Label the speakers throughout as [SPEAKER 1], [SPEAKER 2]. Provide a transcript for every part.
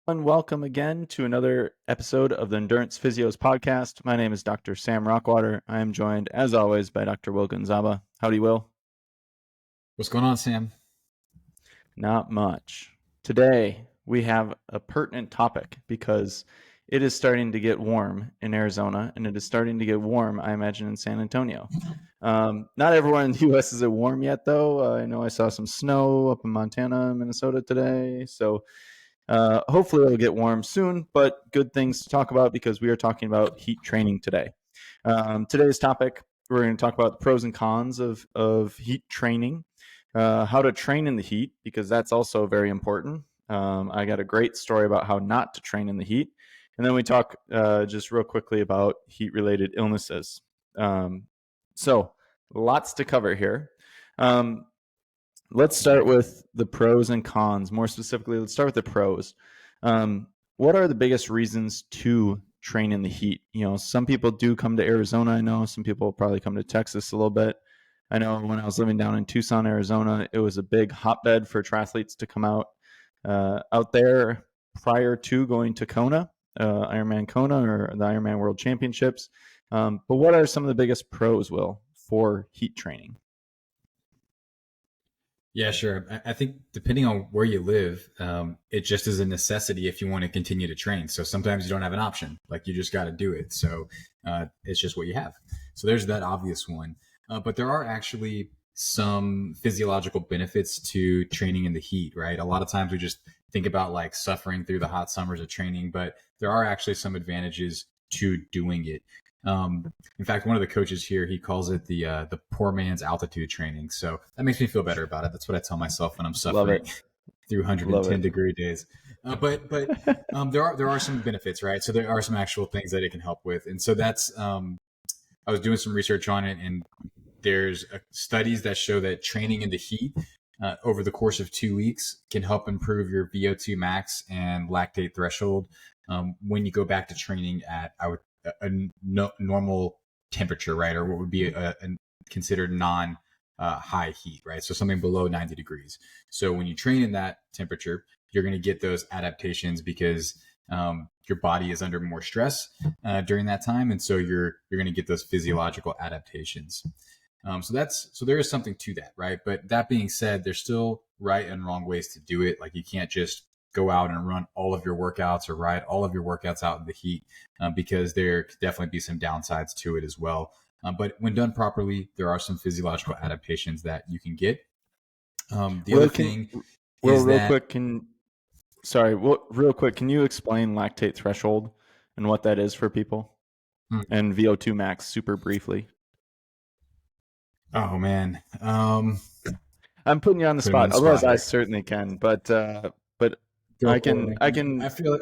[SPEAKER 1] And welcome again to another episode of the Endurance Physios podcast. My name is Dr. Sam Rockwater. I am joined, as always, by Dr. Will Gonzaba. Howdy, Will.
[SPEAKER 2] What's going on, Sam?
[SPEAKER 1] Not much. Today, we have a pertinent topic because it is starting to get warm in Arizona, and it is starting to get warm, I imagine, in San Antonio. Not everywhere in the U.S. is it warm yet, though. I know I saw some snow up in Montana and Minnesota today, so hopefully it'll get warm soon, but good things to talk about because we are talking about heat training today. Today's topic, we're going to talk about the pros and cons of heat training, how to train in the heat, because that's also very important. I got a great story about how not to train in the heat. And then we talk just real quickly about heat-related illnesses. So lots to cover here. Let's start with the pros and cons. More specifically, let's start with the pros. What are the biggest reasons to train in the heat? You know, some people do come to Arizona. I know some people probably come to Texas a little bit. I know when I was living down in Tucson, Arizona, it was a big hotbed for triathletes to come out there prior to going to Kona, Ironman Kona, or the Ironman World Championships. But what are some of the biggest pros, Will, for heat training?
[SPEAKER 2] Yeah, sure. I think depending on where you live, it just is a necessity if you want to continue to train. So sometimes you don't have an option, like you just got to do it. So it's just what you have. So there's that obvious one. But there are actually some physiological benefits to training in the heat, right? A lot of times we just think about like suffering through the hot summers of training, but there are actually some advantages to doing it. In fact, one of the coaches here, he calls it the poor man's altitude training. So that makes me feel better about it. That's what I tell myself when I'm suffering through 110 degree days. But there are some benefits, right? So there are some actual things that it can help with, and so that's I was doing some research on it, and there's studies that show that training in the heat over the course of 2 weeks can help improve your VO2 max and lactate threshold when you go back to training at a normal temperature, right? Or what would be a considered non high heat, right? So something below 90 degrees. So when you train in that temperature, you're going to get those adaptations because your body is under more stress during that time. And so you're going to get those physiological adaptations. So there is something to that, right? But that being said, there's still right and wrong ways to do it. Like you can't just go out and run all of your workouts or ride all of your workouts out in the heat because there could definitely be some downsides to it as well. But when done properly, there are some physiological adaptations that you can get. Real quick,
[SPEAKER 1] can you explain lactate threshold and what that is for people? And VO2 max super briefly.
[SPEAKER 2] Oh man.
[SPEAKER 1] I'm putting you on the spot. Otherwise I certainly can, but I can
[SPEAKER 2] I feel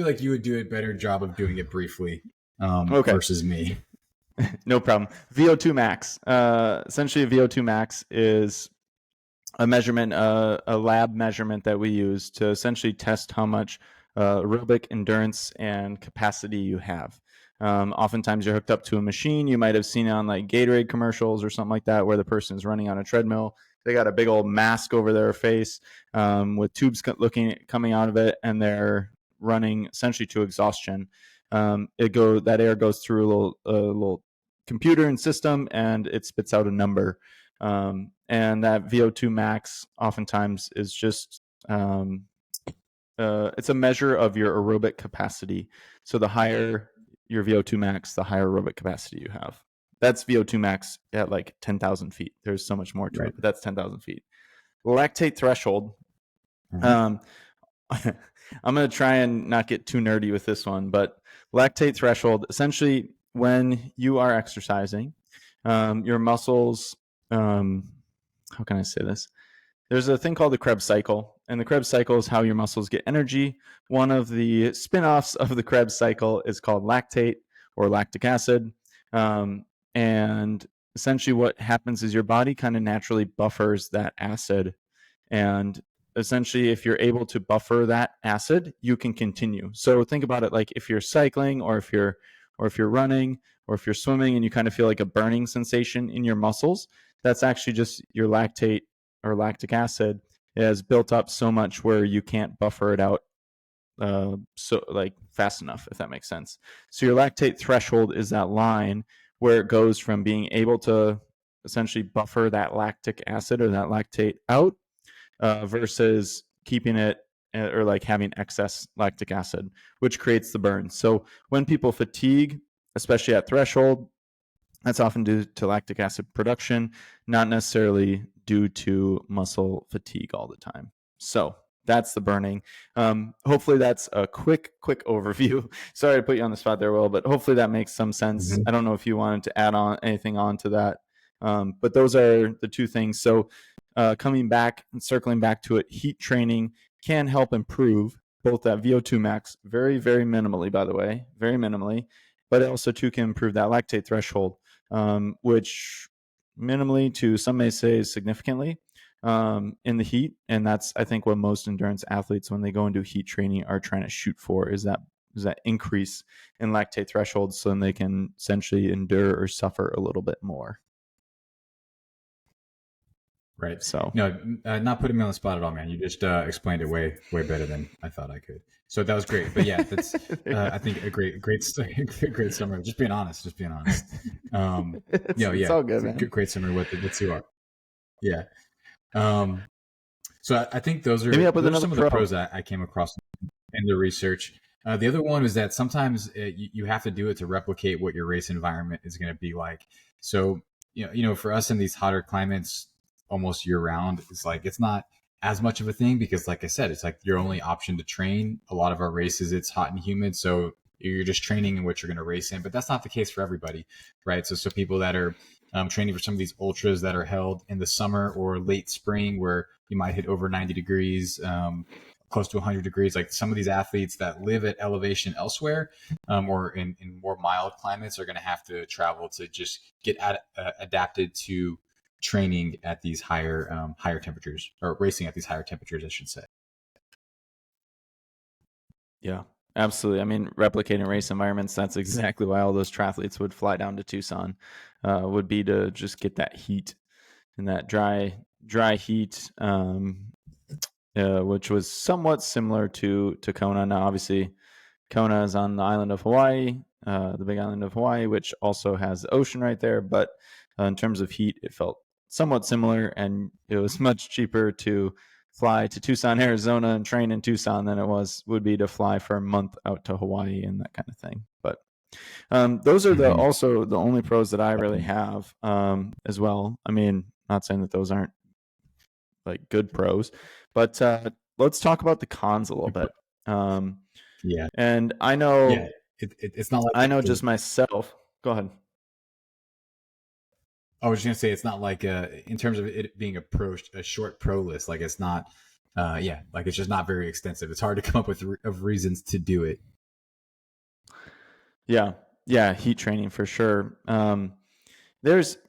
[SPEAKER 2] like you would do a better job of doing it briefly versus me.
[SPEAKER 1] No problem. VO2 max. Essentially, VO2 max is a measurement, a lab measurement that we use to essentially test how much aerobic endurance and capacity you have. Oftentimes, you're hooked up to a machine. You might have seen it on like Gatorade commercials or something like that, where the person is running on a treadmill. They got a big old mask over their face with tubes coming out of it, and they're running essentially to exhaustion. That air goes through a little computer and system, and it spits out a number. And that VO2 max oftentimes is just it's a measure of your aerobic capacity. So the higher your VO2 max, the higher aerobic capacity you have. That's VO2 max at like 10,000 feet. There's so much more to it, but that's 10,000 feet. Lactate threshold. I'm going to try and not get too nerdy with this one, but lactate threshold, essentially when you are exercising, your muscles, how can I say this? There's a thing called the Krebs cycle, and the Krebs cycle is how your muscles get energy. One of the spin-offs of the Krebs cycle is called lactate or lactic acid. And essentially what happens is your body kind of naturally buffers that acid. And essentially, if you're able to buffer that acid, you can continue. So think about it like if you're cycling or if you're running or if you're swimming and you kind of feel like a burning sensation in your muscles, that's actually just your lactate or lactic acid it has built up so much where you can't buffer it out so like fast enough, if that makes sense. So your lactate threshold is that line where it goes from being able to essentially buffer that lactic acid or that lactate out versus keeping it or like having excess lactic acid, which creates the burn. So when people fatigue, especially at threshold, that's often due to lactic acid production, not necessarily due to muscle fatigue all the time. So that's the burning. Hopefully that's a quick overview. Sorry to put you on the spot there, Will, but hopefully that makes some sense.
[SPEAKER 2] Mm-hmm.
[SPEAKER 1] I don't know if you wanted to add on anything on to that, but those are the two things. So coming back and circling back to it, heat training can help improve both that VO2 max, very, very minimally, by the way, very minimally, but it also too can improve that lactate threshold, which minimally to some may say significantly in the heat. And that's, I think, what most endurance athletes, when they go into heat training, are trying to shoot for is that increase in lactate thresholds so then they can essentially endure or suffer a little bit more.
[SPEAKER 2] Right.
[SPEAKER 1] So
[SPEAKER 2] no, not putting me on the spot at all, man. You just explained it way better than I thought I could. So that was great. But yeah, that's I think a great summary. Just being honest.
[SPEAKER 1] it's all good, man.
[SPEAKER 2] Great summary. What you are. Yeah. So I think those are some of the pros I came across in the research. The other one is that sometimes you have to do it to replicate what your race environment is going to be like. So for us in these hotter climates, almost year round, it's not as much of a thing because, like I said, it's like your only option to train. A lot of our races, it's hot and humid, so you're just training in what you're going to race in. But that's not the case for everybody, right? So people that are training for some of these ultras that are held in the summer or late spring, where you might hit over 90 degrees, close to 100 degrees, like some of these athletes that live at elevation elsewhere or in more mild climates are going to have to travel to just get adapted to training at these higher temperatures, or racing at these higher temperatures, I should say.
[SPEAKER 1] Yeah, absolutely. I mean, replicating race environments, that's exactly why all those triathletes would fly down to Tucson, would be to just get that heat and that dry heat, which was somewhat similar to Kona. Now, obviously, Kona is on the island of Hawaii, the big island of Hawaii, which also has the ocean right there. But in terms of heat, it felt somewhat similar, and it was much cheaper to fly to Tucson, Arizona and train in Tucson than it would be to fly for a month out to Hawaii and that kind of thing. But those are also the only pros that I really have as well. I mean, not saying that those aren't like good pros, but let's talk about the cons a little bit.
[SPEAKER 2] Yeah.
[SPEAKER 1] And I know,
[SPEAKER 2] yeah, it's not like
[SPEAKER 1] I know just myself. Go ahead.
[SPEAKER 2] I was just gonna say it's not like in terms of it being a short pro list. Like it's not, like it's just not very extensive. It's hard to come up with of reasons to do it.
[SPEAKER 1] Yeah, heat training for sure. There's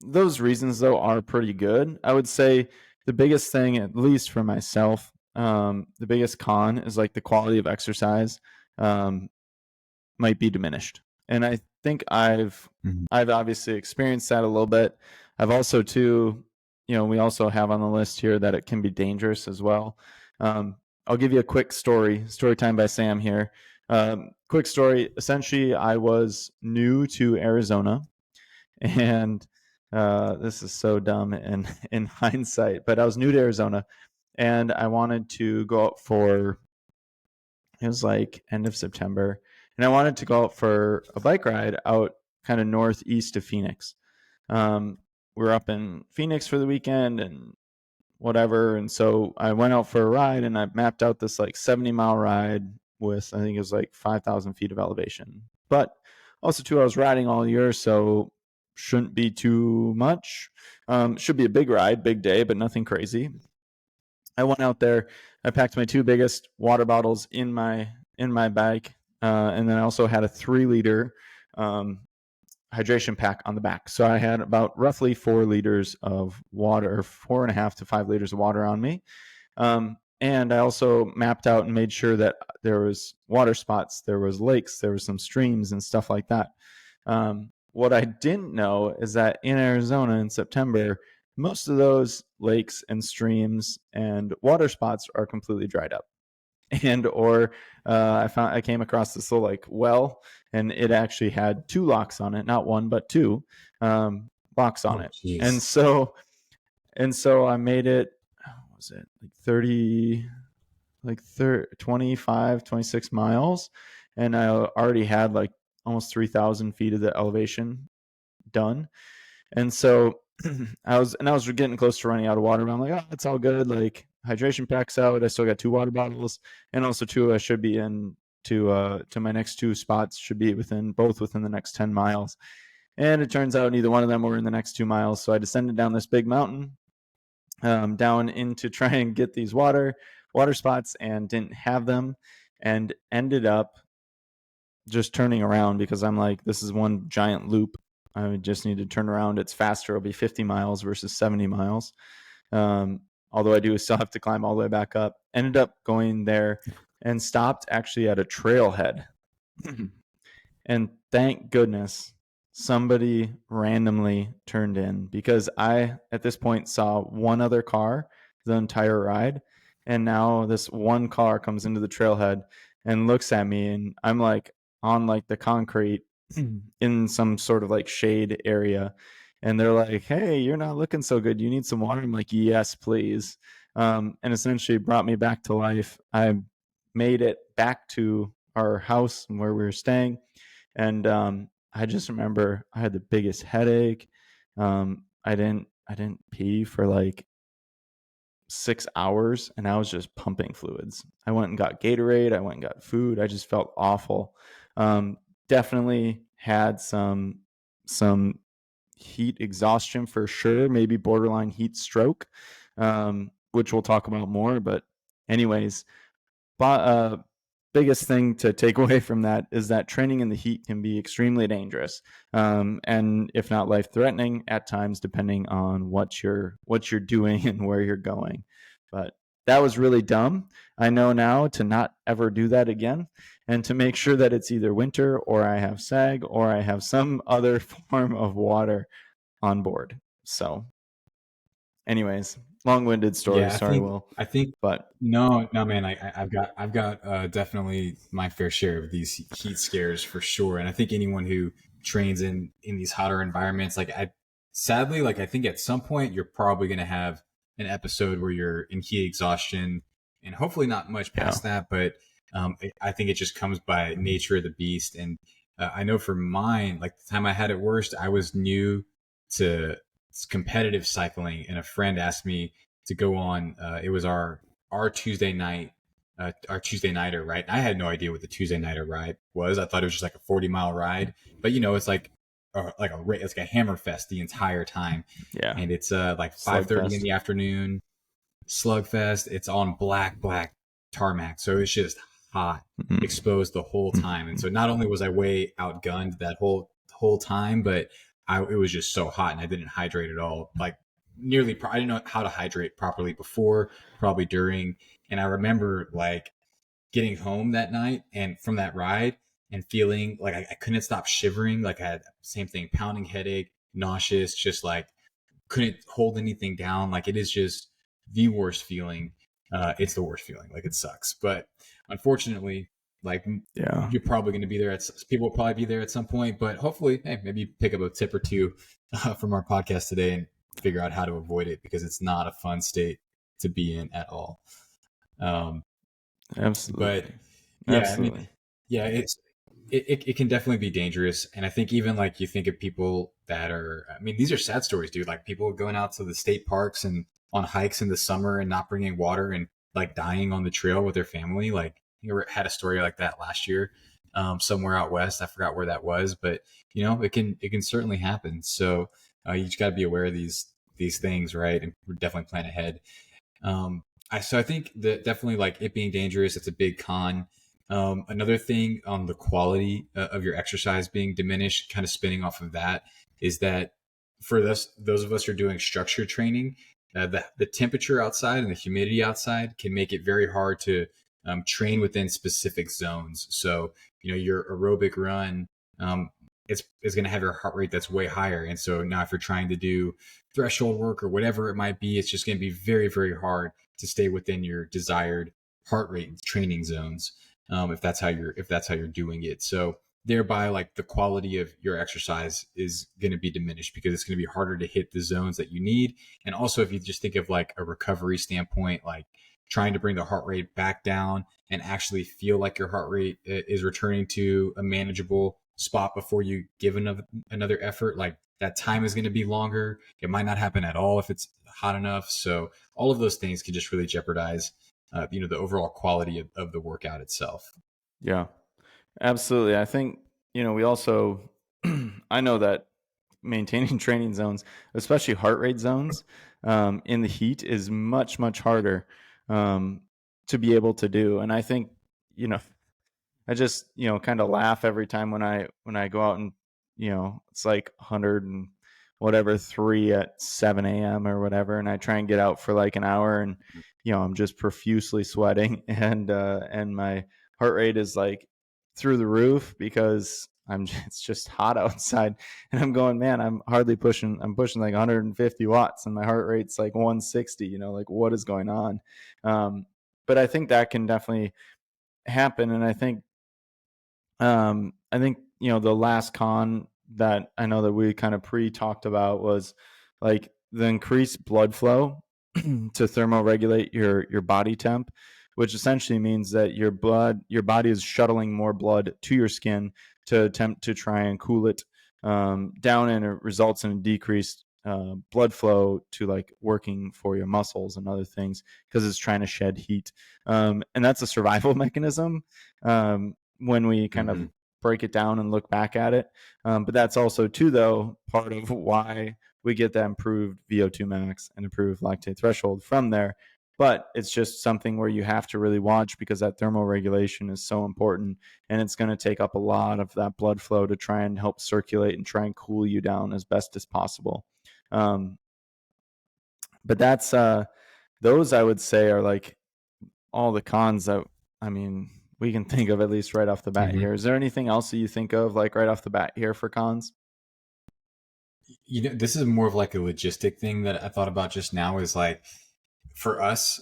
[SPEAKER 1] those reasons though are pretty good. I would say the biggest thing, at least for myself, the biggest con is like the quality of exercise might be diminished, and I think I've obviously experienced that a little bit. I've also too, we also have on the list here that it can be dangerous as well. I'll give you a quick story time by Sam here. Quick story. Essentially, I was new to Arizona, and this is so dumb in hindsight, but I was new to Arizona, and I wanted to go out for, it was like end of September, and I wanted to go out for a bike ride out kind of northeast of Phoenix. We're up in Phoenix for the weekend and whatever, and so I went out for a ride, and I mapped out this like 70-mile ride with, I think it was like 5,000 feet of elevation. But also too, I was riding all year, so shouldn't be too much. Should be a big ride, big day, but nothing crazy. I went out there. I packed my two biggest water bottles in my bike, and then I also had a 3-liter hydration pack on the back. So I had about roughly 4 liters of water, or 4.5 to 5 liters of water on me. And I also mapped out and made sure that there was water spots, there was lakes, there was some streams and stuff like that. What I didn't know is that in Arizona in September, most of those lakes and streams and water spots are completely dried up. And or I came across this little like well, and it actually had 2 locks on it, not one but 2 locks on
[SPEAKER 2] Oh,
[SPEAKER 1] it.
[SPEAKER 2] jeez.
[SPEAKER 1] And so I made it. What was it like 30, 25, 26 miles, and I already had like almost 3,000 feet of the elevation done. And so I was getting close to running out of water, but I'm like, oh, it's all good. Like hydration packs out. I still got 2 water bottles, and also 2 I should be in to my next 2 spots should be both within the next 10 miles. And it turns out neither one of them were in the next 2 miles. So I descended down this big mountain, down in to try and get these water spots, and didn't have them, and ended up just turning around because I'm like, this is one giant loop. I would just need to turn around. It's faster. It'll be 50 miles versus 70 miles. Although I do still have to climb all the way back up. Ended up going there and stopped actually at a trailhead. And thank goodness somebody randomly turned in, because I, at this point, saw one other car the entire ride. And now this one car comes into the trailhead and looks at me, and I'm like on like the concrete in some sort of like shade area. And they're like, hey, you're not looking so good. You need some water? I'm like, yes, please. And essentially brought me back to life. I made it back to our house where we were staying. And I just remember I had the biggest headache. I didn't pee for like 6 hours, and I was just pumping fluids. I went and got Gatorade. I went and got food. I just felt awful. Definitely had some heat exhaustion for sure. Maybe borderline heat stroke, which we'll talk about more. But anyways, biggest thing to take away from that is that training in the heat can be extremely dangerous, and if not life-threatening at times, depending on what you're doing and where you're going. But that was really dumb. I know now to not ever do that again, and to make sure that it's either winter or I have SAG or I have some other form of water on board. So anyways, long-winded story.
[SPEAKER 2] Yeah,
[SPEAKER 1] Sorry, Will.
[SPEAKER 2] I think
[SPEAKER 1] But
[SPEAKER 2] no, no, man. I've got definitely my fair share of these heat scares for sure. And I think anyone who trains in these hotter environments, like sadly, like I think at some point you're probably going to have an episode where you're in heat exhaustion, and hopefully not much
[SPEAKER 1] yeah,
[SPEAKER 2] past that. But I think it just comes by nature of the beast. And I know for mine, like the time I had it worst, I was new to competitive cycling, and a friend asked me to go on. It was our Tuesday night, our Tuesday nighter, right? I had no idea what the Tuesday nighter ride was. I thought it was just like a 40-mile ride, but it's like it's like a hammer fest the entire time,
[SPEAKER 1] yeah,
[SPEAKER 2] and it's like 5:30 in
[SPEAKER 1] slugfest.
[SPEAKER 2] the afternoon, slugfest. It's on black tarmac, so it's just hot,
[SPEAKER 1] Mm-hmm.
[SPEAKER 2] exposed the whole time, and so not only was I way outgunned that whole time, but it was just so hot, and I didn't hydrate at all. Like I didn't know how to hydrate properly before, probably during. And I remember like getting home that night and from that ride and feeling like I couldn't stop shivering. Like I had same thing, pounding headache, nauseous, just like couldn't hold anything down. Like it is just the worst feeling. It's the worst feeling. Like it sucks. But unfortunately, like
[SPEAKER 1] Yeah,
[SPEAKER 2] you're probably going to be there. People will probably be there at some point. But hopefully, hey, maybe pick up a tip or two from our podcast today and figure out how to avoid it, because it's not a fun state to be in at all. Um, but
[SPEAKER 1] absolutely,
[SPEAKER 2] yeah, I mean,
[SPEAKER 1] absolutely.
[SPEAKER 2] yeah, it can definitely be dangerous. And I think even like you think of people that are, I mean, these are sad stories, dude. Like people going out to the state parks and on hikes in the summer and not bringing water and like dying on the trail with their family. Like you had a story like that last year, somewhere out west. I forgot where that was, but it can certainly happen. So you just got to be aware of these things, right? And definitely plan ahead. I think that definitely like it being dangerous, it's a big con. Another thing on the quality of your exercise being diminished, kind of spinning off of that, is that for those of us who are doing structured training, the temperature outside and the humidity outside can make it very hard to train within specific zones. So, your aerobic run it's going to have your heart rate that's way higher. And so now if you're trying to do threshold work or whatever it might be, it's just going to be very, very hard to stay within your desired heart rate training zones. If that's how you're doing it. So thereby, like, the quality of your exercise is going to be diminished because it's going to be harder to hit the zones that you need. And also, if you just think of like a recovery standpoint, like trying to bring the heart rate back down and actually feel like your heart rate is returning to a manageable spot before you give another effort, like that time is going to be longer. It might not happen at all if it's hot enough. So all of those things can just really jeopardize the overall quality of the workout itself.
[SPEAKER 1] Yeah, absolutely. I think, we also, I know that maintaining training zones, especially heart rate zones, in the heat is much, much harder to be able to do. And I think, I just, kind of laugh every time when I go out and, it's like 100 and whatever, 3 at 7 a.m. or whatever. And I try and get out for like an hour and, I'm just profusely sweating and my heart rate is like through the roof because it's just hot outside and I'm going, man, I'm pushing like 150 watts and my heart rate's like 160, like what is going on? But I think that can definitely happen. And I think, the last con that I know that we kind of pre-talked about was like the increased blood flow to thermoregulate your body temp, which essentially means that your body is shuttling more blood to your skin to attempt to try and cool it down, and it results in a decreased blood flow to like working for your muscles and other things because it's trying to shed heat, and that's a survival mechanism when we kind of break it down and look back at it. But that's also too, though, part of why we get that improved VO2 max and improved lactate threshold from there. But it's just something where you have to really watch because that thermoregulation is so important, and it's going to take up a lot of that blood flow to try and help circulate and try and cool you down as best as possible. But that's those, I would say, are like all the cons that, I mean, we can think of at least right off the bat here. Is there anything else that you think of like right off the bat here for cons?
[SPEAKER 2] This is more of like a logistic thing that I thought about just now, is like, for us,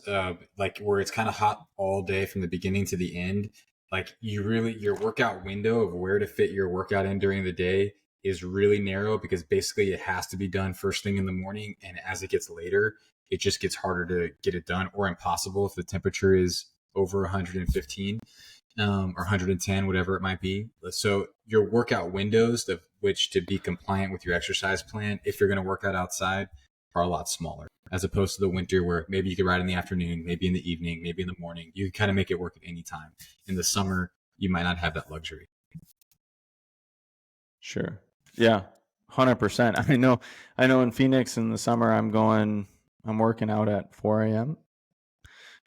[SPEAKER 2] like where it's kind of hot all day from the beginning to the end, like your workout window of where to fit your workout in during the day is really narrow because basically it has to be done first thing in the morning. And as it gets later, it just gets harder to get it done, or impossible if the temperature is over 115 or 110, whatever it might be. So your workout windows of which to be compliant with your exercise plan, if you're going to work out outside, are a lot smaller, as opposed to the winter where maybe you could ride in the afternoon, maybe in the evening, maybe in the morning. You can kind of make it work at any time. In the summer, you might not have that luxury.
[SPEAKER 1] Sure. Yeah. 100%. I know in Phoenix in the summer, I'm working out at 4 a.m.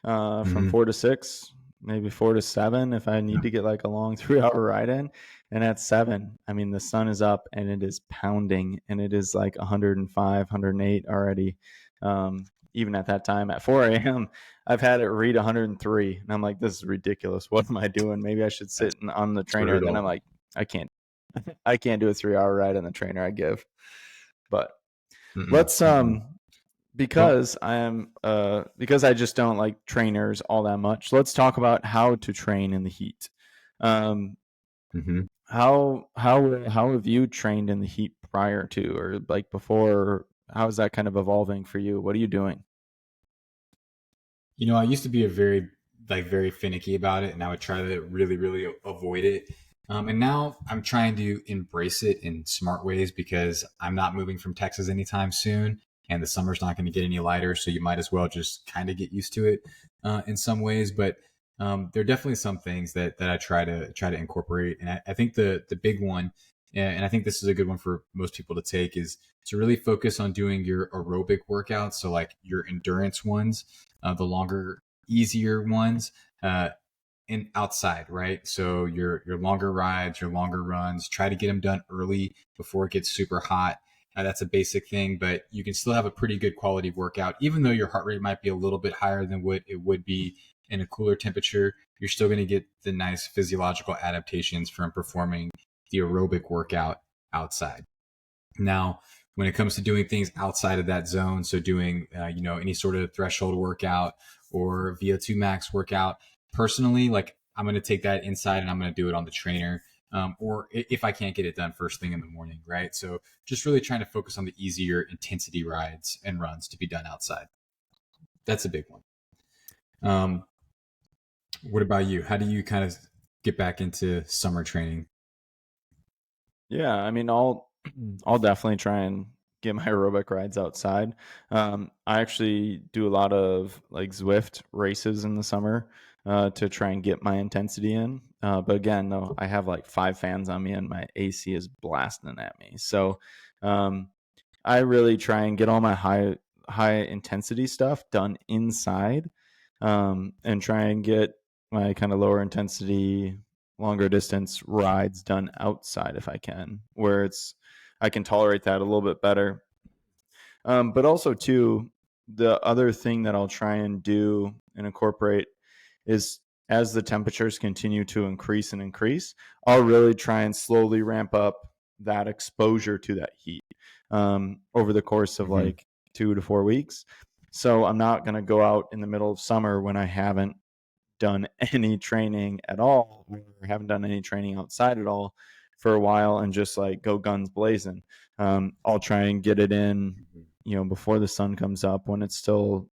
[SPEAKER 1] From 4 to 6, maybe 4 to 7 if I need to get like a long 3-hour ride in. And at 7, I mean, the sun is up and it is pounding and it is like 105, 108 already. Even at that time at 4 a.m., I've had it read 103. And I'm like, this is ridiculous. What am I doing? Maybe I should sit on the trainer. And then I'm like, I can't do a 3-hour ride on the trainer I give. But let's because because I just don't like trainers all that much. Let's talk about how to train in the heat. How have you trained in the heat prior to, or like before? How is that kind of evolving for you? What are you doing?
[SPEAKER 2] I used to be very finicky about it, and I would try to really, really avoid it. And now I'm trying to embrace it in smart ways because I'm not moving from Texas anytime soon, and the summer's not going to get any lighter. So you might as well just kind of get used to it in some ways. But there are definitely some things that I try to incorporate, and I think the big one, and I think this is a good one for most people to take, is to really focus on doing your aerobic workouts. So like your endurance ones, the longer, easier ones, and outside, right? So your longer rides, your longer runs, try to get them done early before it gets super hot. That's a basic thing, but you can still have a pretty good quality workout, even though your heart rate might be a little bit higher than what it would be in a cooler temperature. You're still going to get the nice physiological adaptations from performing the aerobic workout outside. Now, when it comes to doing things outside of that zone, so doing, any sort of threshold workout or VO2 max workout, personally, like I'm going to take that inside and I'm going to do it on the trainer. Or if I can't get it done first thing in the morning, right? So just really trying to focus on the easier intensity rides and runs to be done outside. That's a big one. What about you? How do you kind of get back into summer training?
[SPEAKER 1] Yeah, I mean, I'll definitely try and get my aerobic rides outside. I actually do a lot of like Zwift races in the summer to try and get my intensity in. But again, though, I have like 5 fans on me and my AC is blasting at me. So um, I really try and get all my high intensity stuff done inside, and try and get my kind of lower intensity, longer distance rides done outside if I can, where I can tolerate that a little bit better. But also too, the other thing that I'll try and do and incorporate is, as the temperatures continue to increase and increase, I'll really try and slowly ramp up that exposure to that heat over the course of
[SPEAKER 2] Mm-hmm.
[SPEAKER 1] like 2 to 4 weeks. So I'm not going to go out in the middle of summer when I haven't done any training at all, or haven't done any training outside at all for a while, and just like go guns blazing. I'll try and get it in, before the sun comes up, when it's still,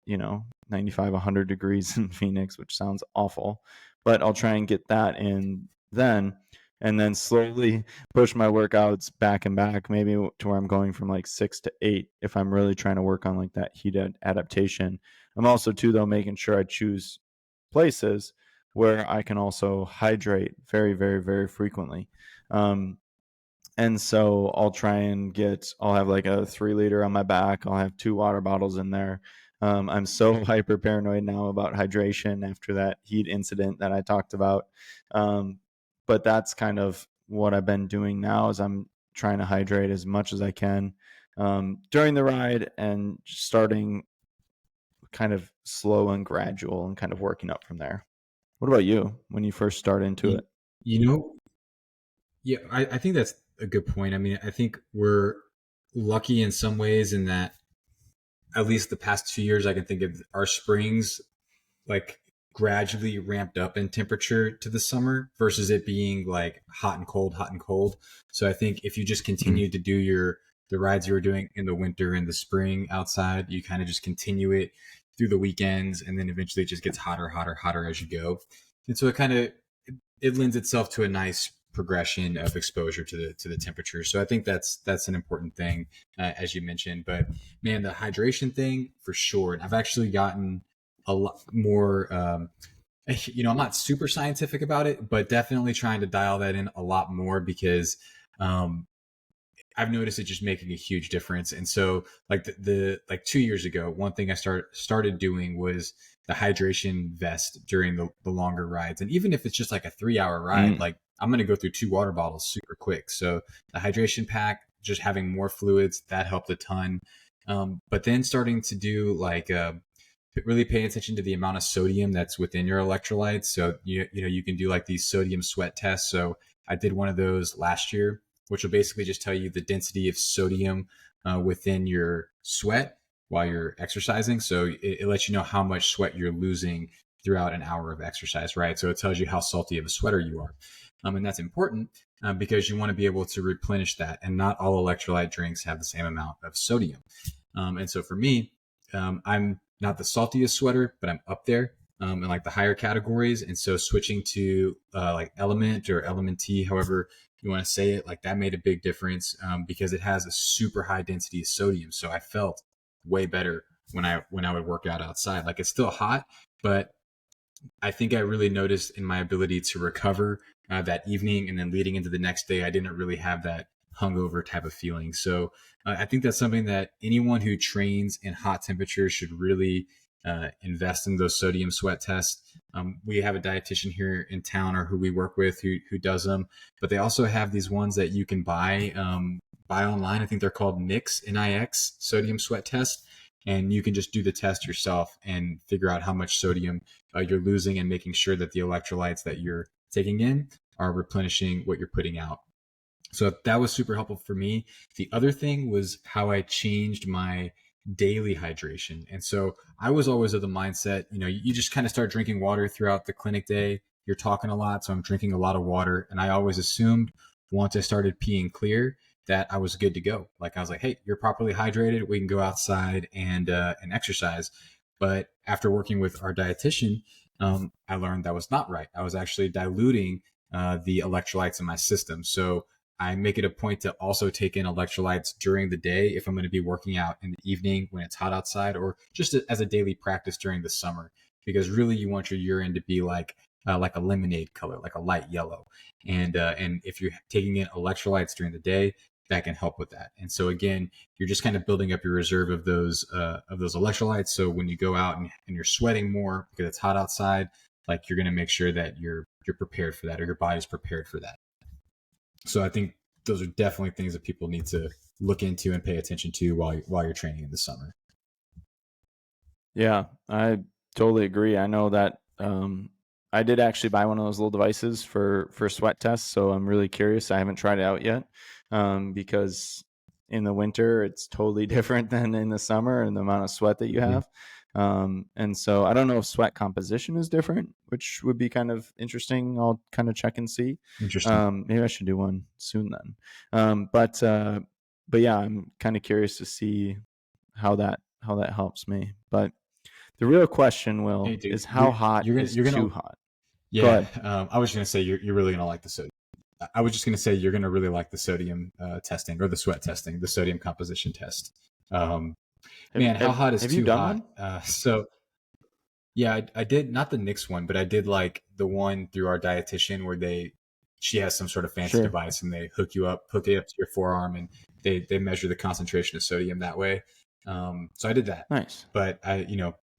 [SPEAKER 1] 95, 100 degrees in Phoenix, which sounds awful, but I'll try and get that in then, and then slowly push my workouts back and back, maybe to where I'm going from like 6 to 8 if I'm really trying to work on like that heat adaptation. I'm also too, though, making sure I choose places where I can also hydrate very, very, very frequently. And so I'll have like a 3 liter on my back. I'll have 2 water bottles in there. I'm so hyper paranoid now about hydration after that heat incident that I talked about. But that's kind of what I've been doing now, is I'm trying to hydrate as much as I can during the ride, and starting kind of slow and gradual and kind of working up from there. What about you when you first start into
[SPEAKER 2] You,
[SPEAKER 1] it?
[SPEAKER 2] you know, yeah, I think that's a good point. I mean, I think we're lucky in some ways in that at least the past 2 years, I can think of our springs like gradually ramped up in temperature to the summer versus it being like hot and cold, hot and cold. So I think if you just
[SPEAKER 1] Mm.
[SPEAKER 2] continue to do the rides you were doing in the winter and the spring outside, you kind of just continue it through the weekends, and then eventually it just gets hotter, hotter, hotter as you go. And so it lends itself to a nice progression of exposure to the temperature. So I think that's an important thing, as you mentioned. But man, the hydration thing for sure. And I've actually gotten a lot more. I'm not super scientific about it, but definitely trying to dial that in a lot more because um, I've noticed it just making a huge difference. And so, like the like 2 years ago, one thing I started doing was the hydration vest during the longer rides, and even if it's just like a 3 hour ride,
[SPEAKER 1] Mm.
[SPEAKER 2] like I'm gonna go through 2 water bottles super quick. So the hydration pack, just having more fluids, that helped a ton. But then starting to do like really pay attention to the amount of sodium that's within your electrolytes. So you can do like these sodium sweat tests. So I did one of those last year, which will basically just tell you the density of sodium within your sweat while you're exercising. So it lets you know how much sweat you're losing throughout an hour of exercise, right? So it tells you how salty of a sweater you are. And that's important because you want to be able to replenish that. And not all electrolyte drinks have the same amount of sodium. And so for me, I'm not the saltiest sweater, but I'm up there in like the higher categories. And so switching to like Element or Element T, however you want to say it, like that made a big difference because it has a super high density of sodium. So I felt way better when I would work out outside. Like it's still hot, but I think I really noticed in my ability to recover that evening, and then leading into the next day, I didn't really have that hungover type of feeling. So I think that's something that anyone who trains in hot temperatures should really invest in those sodium sweat tests. We have a dietitian here in town, or who we work with, who does them, but they also have these ones that you can buy online. I think they're called NIX sodium sweat test, and you can just do the test yourself and figure out how much sodium you're losing, and making sure that the electrolytes that you're taking in are replenishing what you're putting out. So that was super helpful for me. The other thing was how I changed my daily hydration. And so I was always of the mindset, you just kind of start drinking water throughout the clinic day. You're talking a lot, so I'm drinking a lot of water. And I always assumed once I started peeing clear that I was good to go. Like I was like, hey, you're properly hydrated. We can go outside and exercise. But after working with our dietitian, I learned that was not right. I was actually diluting the electrolytes in my system. So I make it a point to also take in electrolytes during the day if I'm going to be working out in the evening when it's hot outside, or just as a daily practice during the summer, because really you want your urine to be like a lemonade color, like a light yellow. And if you're taking in electrolytes during the day, that can help with that. And so again, you're just kind of building up your reserve of those electrolytes. So when you go out and you're sweating more because it's hot outside, like you're going to make sure that you're prepared for that, or your body's prepared for that. So I think those are definitely things that people need to look into and pay attention to while you're training in the summer.
[SPEAKER 1] Yeah, I totally agree. I know that I did actually buy one of those little devices for sweat tests, so I'm really curious. I haven't tried it out yet because in the winter it's totally different than in the summer and the amount of sweat that you have. And so I don't know if sweat composition is different, which would be kind of interesting. I'll kind of check and see.
[SPEAKER 2] Interesting.
[SPEAKER 1] Maybe I should do one soon then. But yeah, I'm kind of curious to see how that helps me. But the real question,
[SPEAKER 2] Hey,
[SPEAKER 1] Will,
[SPEAKER 2] dude,
[SPEAKER 1] is how hot is
[SPEAKER 2] you're
[SPEAKER 1] too
[SPEAKER 2] gonna
[SPEAKER 1] hot? Go
[SPEAKER 2] yeah.
[SPEAKER 1] ahead.
[SPEAKER 2] I was just gonna say you're really gonna like the sodium. I was just gonna say you're gonna really like the sodium testing, or the sweat testing, the sodium composition test. Um,
[SPEAKER 1] Have,
[SPEAKER 2] Man, how
[SPEAKER 1] have,
[SPEAKER 2] hot is
[SPEAKER 1] have you
[SPEAKER 2] too
[SPEAKER 1] done
[SPEAKER 2] hot?
[SPEAKER 1] one?
[SPEAKER 2] So yeah, I did not the Nix one, but I did like the one through our dietitian where she has some sort of fancy
[SPEAKER 1] Sure.
[SPEAKER 2] device and they hook it up to your forearm, and they measure the concentration of sodium that way. So I did that,
[SPEAKER 1] Nice.
[SPEAKER 2] but I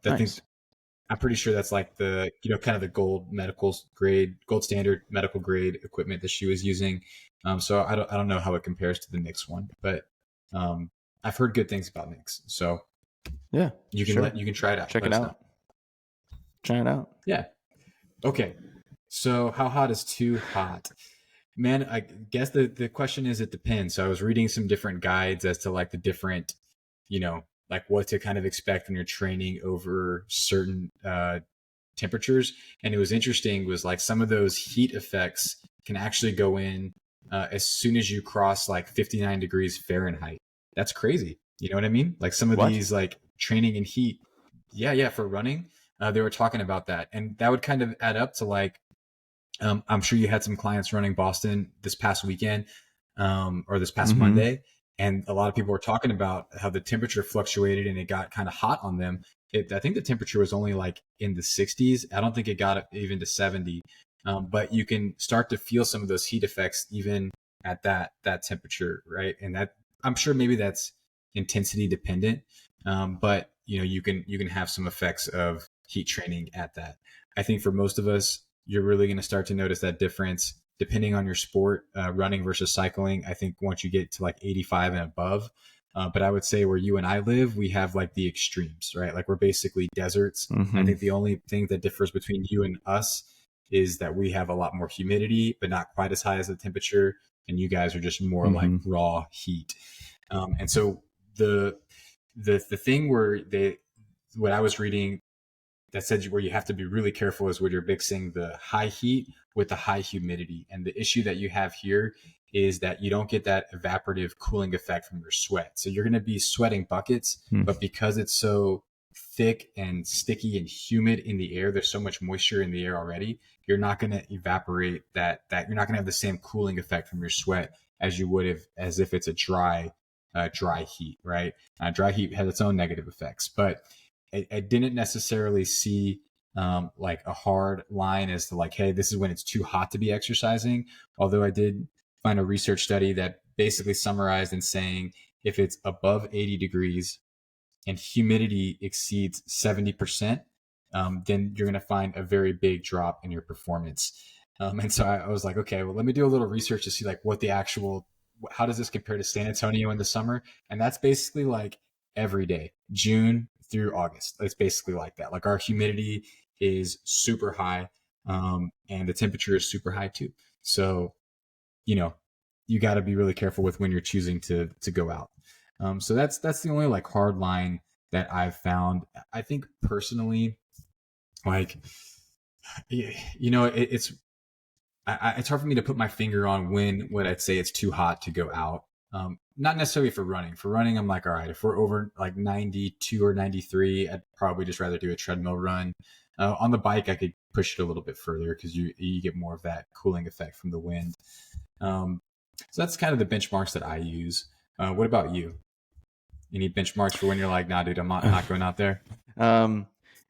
[SPEAKER 2] think
[SPEAKER 1] Nice.
[SPEAKER 2] I'm pretty sure that's like the kind of the gold standard medical grade equipment that she was using. So I don't know how it compares to the Nix one, but I've heard good things about Nix. So
[SPEAKER 1] Yeah, sure.
[SPEAKER 2] you can try it out.
[SPEAKER 1] Check
[SPEAKER 2] Let
[SPEAKER 1] it
[SPEAKER 2] us know.
[SPEAKER 1] out. Try it out.
[SPEAKER 2] Yeah. Okay. So how hot is too hot? Man, I guess the question is it depends. So I was reading some different guides as to like the different, like what to kind of expect when you're training over certain temperatures. And it was interesting was like some of those heat effects can actually go in as soon as you cross like 59 degrees Fahrenheit. That's crazy. You know what I mean? Like some of
[SPEAKER 1] What?
[SPEAKER 2] these like training in heat. Yeah, for running. They were talking about that. And that would kind of add up to like, I'm sure you had some clients running Boston this past weekend or this past
[SPEAKER 1] Mm-hmm.
[SPEAKER 2] Monday. And a lot of people were talking about how the temperature fluctuated and it got kind of hot on them. I think the temperature was only like in the 60s. I don't think it got even to 70. But you can start to feel some of those heat effects even at that temperature, right? And that I'm sure maybe that's intensity dependent, but you can have some effects of heat training at that. I think for most of us, you're really going to start to notice that difference depending on your sport, running versus cycling. I think once you get to like 85 and above, but I would say where you and I live, we have like the extremes, right? Like we're basically deserts. I
[SPEAKER 1] Mm-hmm.
[SPEAKER 2] think the only thing that differs between you and us is that we have a lot more humidity, but not quite as high as the temperature. And you guys are just more like
[SPEAKER 1] Mm-hmm.
[SPEAKER 2] raw heat. And so the thing where what I was reading that said where you have to be really careful is where you're mixing the high heat with the high humidity. And the issue that you have here is that you don't get that evaporative cooling effect from your sweat. So you're going to be sweating buckets, but because it's so thick and sticky and humid in the air, there's so much moisture in the air already, you're not going to evaporate that you're not going to have the same cooling effect from your sweat as you would if it's a dry heat, right? Dry heat has its own negative effects, but I didn't necessarily see like a hard line as to like, hey, this is when it's too hot to be exercising. Although I did find a research study that basically summarized in saying if it's above 80 degrees and humidity exceeds 70%, then you're going to find a very big drop in your performance. And so I was like, okay, well, let me do a little research to see like how does this compare to San Antonio in the summer? And that's basically like every day, June through August. It's basically like that. Like our humidity is super high, and the temperature is super high too. So, you know, you got to be really careful with when you're choosing to go out. So that's the only like hard line that I've found. I think personally, like, it's it's hard for me to put my finger on when would I'd say it's too hot to go out. Not necessarily for running. For running, I'm like, all right, if we're over like 92 or 93, I'd probably just rather do a treadmill run. On the bike, I could push it a little bit further because you get more of that cooling effect from the wind. So that's kind of the benchmarks that I use. What about you? Any benchmarks for when you're like, nah, dude, I'm not going out there?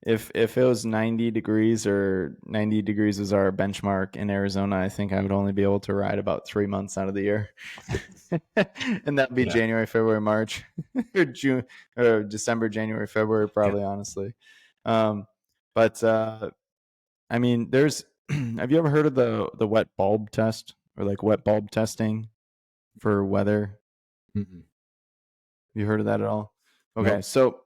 [SPEAKER 1] If it was 90 degrees or 90 degrees is our benchmark in Arizona, I think I would only be able to ride about 3 months out of the year. And that'd be January, February, March, or June, or December, January, February, probably, honestly. But I mean, have you ever heard of the wet bulb test, or like wet bulb testing for weather?
[SPEAKER 2] Mm-mm.
[SPEAKER 1] Have you heard of that at all? Okay.
[SPEAKER 2] Nope.
[SPEAKER 1] So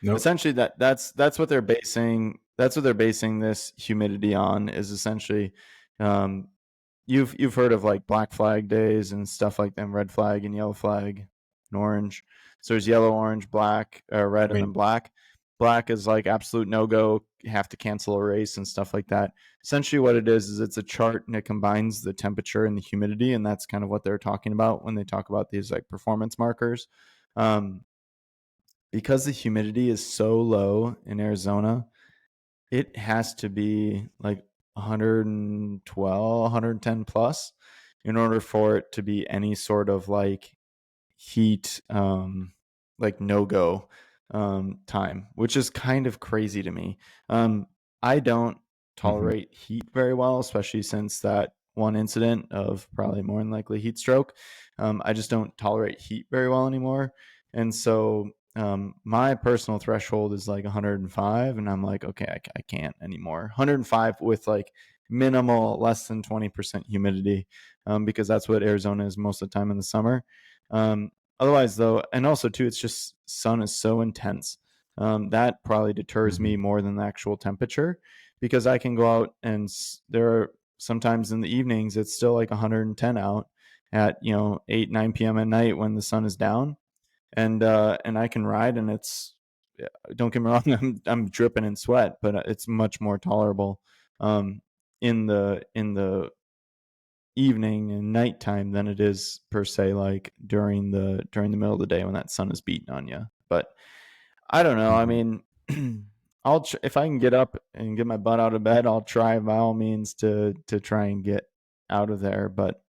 [SPEAKER 2] Nope.
[SPEAKER 1] essentially that's what they're basing this humidity on, is essentially, you've heard of like black flag days and stuff like that, red flag and yellow flag and orange. So there's yellow, orange, black, red, and then black. Black is like absolute no-go, you have to cancel a race and stuff like that. Essentially what it is it's a chart, and it combines the temperature and the humidity, and that's kind of what they're talking about when they talk about these like performance markers. Because the humidity is so low in Arizona, it has to be like 112, 110 plus in order for it to be any sort of like heat, like no-go time, which is kind of crazy to me. I don't tolerate heat very well, especially since that one incident of probably more than likely heat stroke. I just don't tolerate heat very well anymore. And so my personal threshold is like 105, and I'm like, okay, I can't anymore. 105 with like minimal, less than 20% humidity, because that's what Arizona is most of the time in the summer. Otherwise, though, and also too, it's just sun is so intense. That probably deters me more than the actual temperature, because I can go out and there are sometimes in the evenings it's still like 110 out at 8, 9 p.m. at night when the sun is down, and I can ride, and it's, don't get me wrong, I'm dripping in sweat, but it's much more tolerable in the evening and nighttime than it is per se like during the middle of the day when that sun is beating on you. But I don't know. I mean, if I can get up and get my butt out of bed, I'll try by all means to try and get out of there. But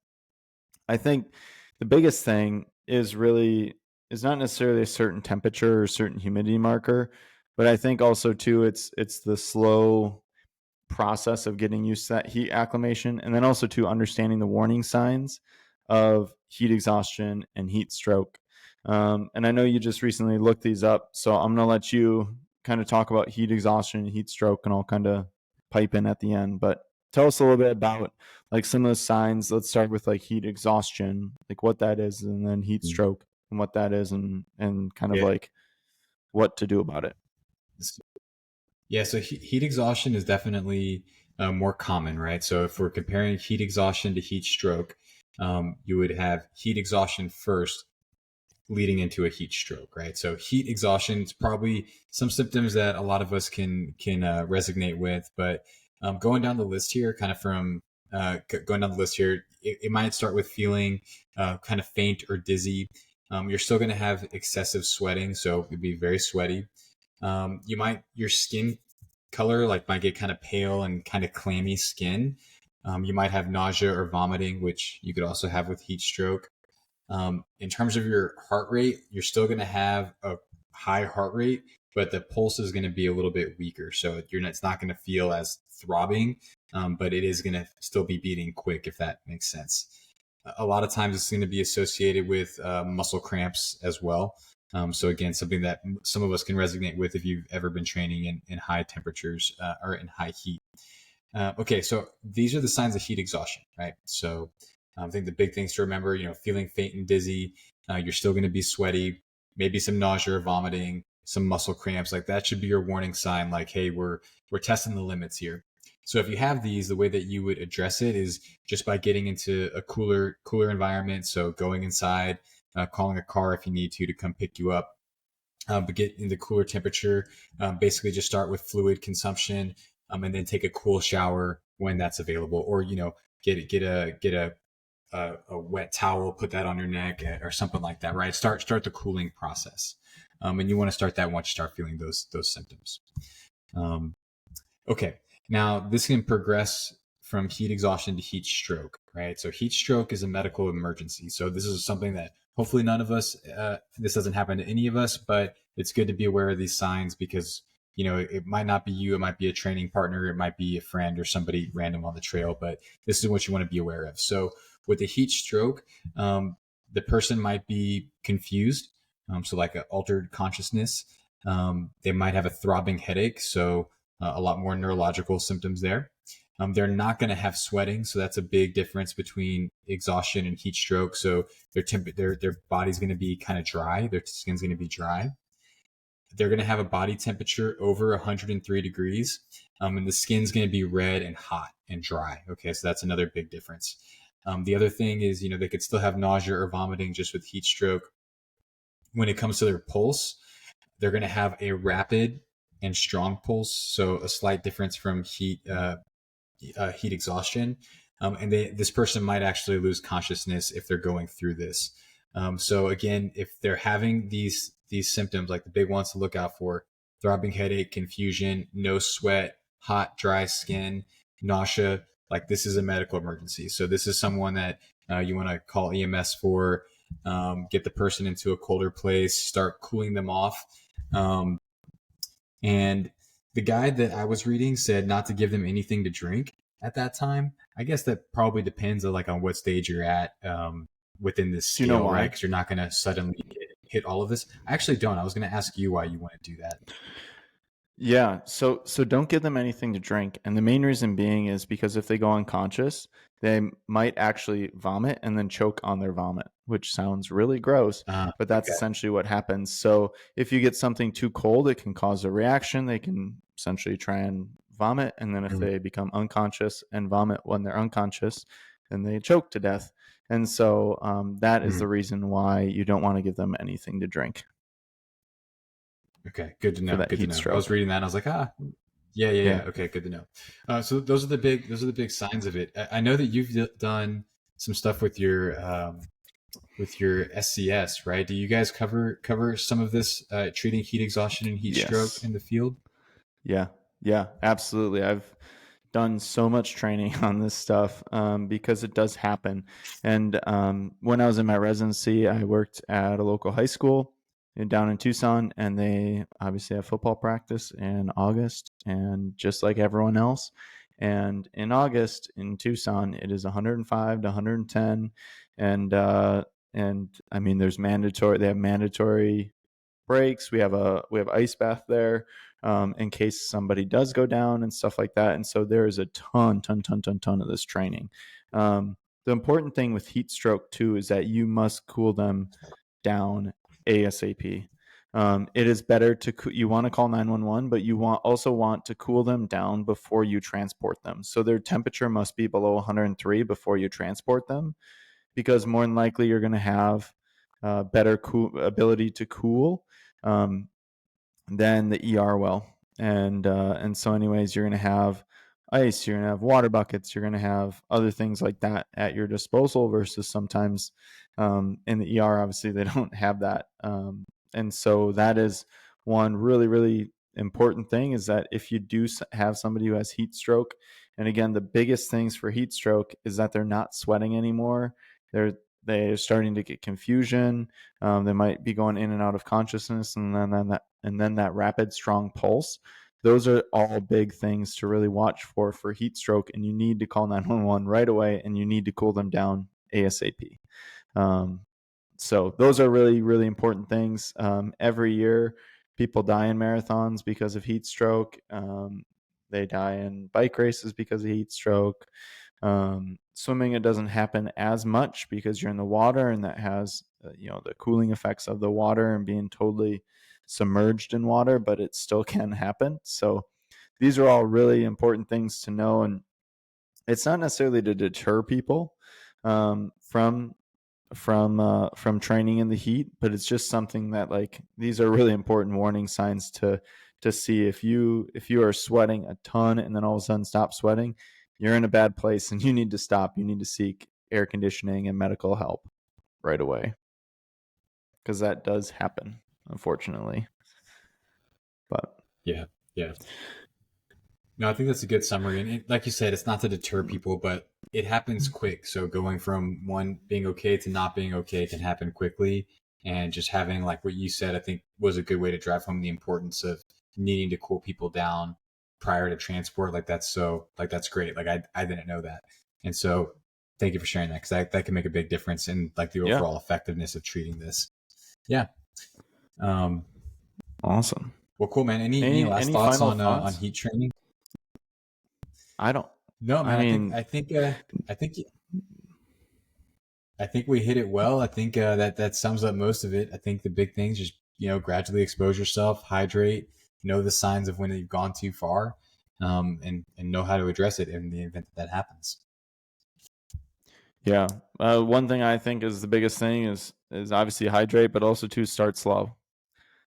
[SPEAKER 1] I think the biggest thing is not necessarily a certain temperature or a certain humidity marker, but I think also too it's the slow process of getting used to that heat acclimation, and then also to understanding the warning signs of heat exhaustion and heat stroke. And I know you just recently looked these up, so I'm going to let you kind of talk about heat exhaustion and heat stroke, and I'll kind of pipe in at the end. But tell us a little bit about like some of those signs. Let's start with like heat exhaustion, like what that is, and then heat stroke and what that is, and kind of like what to do about it.
[SPEAKER 2] Yeah, so heat exhaustion is definitely more common, right? So if we're comparing heat exhaustion to heat stroke, you would have heat exhaustion first leading into a heat stroke, right? So heat exhaustion is probably some symptoms that a lot of us can resonate with, but going down the list here, kind of from going down the list here, it might start with feeling kind of faint or dizzy. You're still going to have excessive sweating, so it'd be very sweaty. Your skin color might get kind of pale and kind of clammy skin. You might have nausea or vomiting, which you could also have with heat stroke. In terms of your heart rate, you're still going to have a high heart rate, but the pulse is going to be a little bit weaker. So it's not going to feel as throbbing, but it is going to still be beating quick, if that makes sense. A lot of times it's going to be associated with muscle cramps as well. So again, something that some of us can resonate with if you've ever been training in high temperatures or in high heat. Okay, so these are the signs of heat exhaustion, right? So I think the big things to remember, feeling faint and dizzy, you're still going to be sweaty, maybe some nausea or vomiting, some muscle cramps. Like that should be your warning sign. Like, hey, we're testing the limits here. So if you have these, the way that you would address it is just by getting into a cooler environment. So going inside, calling a car if you need to come pick you up, but get in the cooler temperature. Basically, just start with fluid consumption, and then take a cool shower when that's available, or get a wet towel, put that on your neck, or something like that. Right, start the cooling process, and you want to start that once you start feeling those symptoms. Um, Okay. Now, this can progress from heat exhaustion to heat stroke, right? So, heat stroke is a medical emergency. So, this is something that hopefully none of us, this doesn't happen to any of us, but it's good to be aware of these signs because, it might not be you, it might be a training partner, it might be a friend or somebody random on the trail, but this is what you want to be aware of. So, with a heat stroke, the person might be confused. So, like an altered consciousness. They might have a throbbing headache. So, a lot more neurological symptoms there. They're not going to have sweating, so that's a big difference between exhaustion and heat stroke. So their body's going to be kind of dry, their skin's going to be dry. They're going to have a body temperature over 103 degrees, and the skin's going to be red and hot and dry. Okay, so that's another big difference. The other thing is, they could still have nausea or vomiting just with heat stroke. When it comes to their pulse, they're going to have a rapid and strong pulse, so a slight difference from heat exhaustion. And this person might actually lose consciousness if they're going through this. So again, if they're having these symptoms, like the big ones to look out for: throbbing headache, confusion, no sweat, hot, dry skin, nausea, like this is a medical emergency. So this is someone that you want to call EMS for, get the person into a colder place, start cooling them off. And the guide that I was reading said not to give them anything to drink at that time. I guess that probably depends on what stage you're at within this
[SPEAKER 1] Do you know
[SPEAKER 2] scale, right?
[SPEAKER 1] why?
[SPEAKER 2] Because you're not going to suddenly hit all of this. I actually don't. I was going to ask you why you want to do that.
[SPEAKER 1] Yeah, so don't give them anything to drink. And the main reason being is because if they go unconscious, they might actually vomit and then choke on their vomit, which sounds really gross, but that's
[SPEAKER 2] Okay.
[SPEAKER 1] essentially what happens. So if you get something too cold, it can cause a reaction. They can essentially try and vomit, and then if
[SPEAKER 2] Mm.
[SPEAKER 1] they become unconscious and vomit when they're unconscious, then they choke to death. And so that is the
[SPEAKER 2] Mm.
[SPEAKER 1] reason why you don't want to give them anything to drink
[SPEAKER 2] Okay, good to
[SPEAKER 1] for
[SPEAKER 2] know.
[SPEAKER 1] that
[SPEAKER 2] Good to
[SPEAKER 1] heat
[SPEAKER 2] know. I was
[SPEAKER 1] stroke.
[SPEAKER 2] reading that and I was like, yeah.
[SPEAKER 1] Yeah.
[SPEAKER 2] Okay, good to know. So those are the big signs of it. I know that you've done some stuff with your SCS, right? Do you guys cover some of this treating heat exhaustion and heat stroke
[SPEAKER 1] Yes.
[SPEAKER 2] in the field?
[SPEAKER 1] Yeah, yeah, absolutely. I've done so much training on this stuff because it does happen. And when I was in my residency, I worked at a local high school down in Tucson, and they obviously have football practice in August, and just like everyone else. And in August in Tucson, it is 105 to 110, and I mean, there's mandatory. They have mandatory breaks. We have ice bath there in case somebody does go down and stuff like that. And so there is a ton of this training. The important thing with heat stroke too is that you must cool them down ASAP. It is better to you want to call 911, but you also want to cool them down before you transport them. So their temperature must be below 103 before you transport them, because more than likely you're going to have better ability to cool um, than the ER will. And so anyways, you're going to have ice, you're going to have water buckets, you're going to have other things like that at your disposal versus sometimes in the ER, obviously they don't have that. And so that is one really important thing, is that if you do have somebody who has heat stroke, and again, the biggest things for heat stroke is that they're not sweating anymore. They're starting to get confusion. They might be going in and out of consciousness, and then that rapid, strong pulse. Those are all big things to really watch for heat stroke, and you need to call 911 right away, and you need to cool them down ASAP. Um, so those are really important things. Every year, people die in marathons because of heat stroke. They die in bike races because of heat stroke. Swimming, it doesn't happen as much because you're in the water, and that has the cooling effects of the water and being totally submerged in water, but it still can happen. So these are all really important things to know. And it's not necessarily to deter people from training in the heat, but it's just something that, like, these are really important warning signs to see. If you are sweating a ton and then all of a sudden stop sweating, you're in a bad place and you need to stop. You need to seek air conditioning and medical help right away, because that does happen, unfortunately. But
[SPEAKER 2] yeah. No, I think that's a good summary. And like you said, it's not to deter people, but it happens quick. So going from one being okay to not being okay can happen quickly. And just having, like what you said, I think was a good way to drive home the importance of needing to cool people down prior to transport. Like that's great. Like I didn't know that. And so thank you for sharing that, because that can make a big difference in like the overall effectiveness of treating this. Yeah.
[SPEAKER 1] Awesome.
[SPEAKER 2] Well, cool, man. Any last thoughts on heat training?
[SPEAKER 1] I don't.
[SPEAKER 2] No, man. I think we hit it well. I think that sums up most of it. I think the big things, just gradually expose yourself, hydrate, know the signs of when you've gone too far, and know how to address it in the event that happens.
[SPEAKER 1] Yeah. One thing I think is the biggest thing is obviously hydrate, but also to start slow.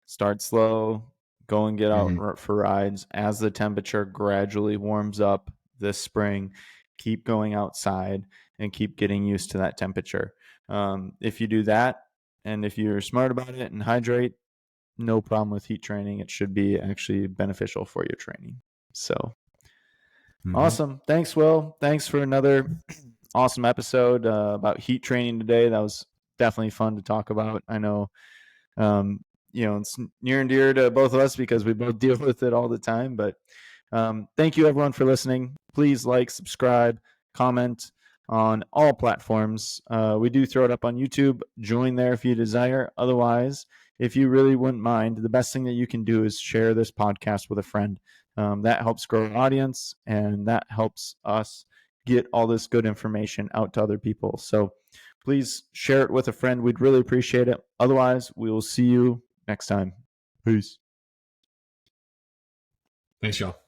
[SPEAKER 1] Start slow. Go and get out for rides as the temperature gradually warms up this spring. Keep going outside and keep getting used to that temperature. If you do that, and if you're smart about it and hydrate, no problem with heat training. It should be actually beneficial for your training. So awesome. Thanks, Will. Thanks for another awesome episode about heat training today. That was definitely fun to talk about. I know, it's near and dear to both of us because we both deal with it all the time. But thank you, everyone, for listening. Please like, subscribe, comment on all platforms. We do throw it up on YouTube. Join there if you desire. Otherwise, if you really wouldn't mind, the best thing that you can do is share this podcast with a friend. That helps grow our audience, and that helps us get all this good information out to other people. So please share it with a friend. We'd really appreciate it. Otherwise, we will see you next time. Peace.
[SPEAKER 2] Thanks, y'all.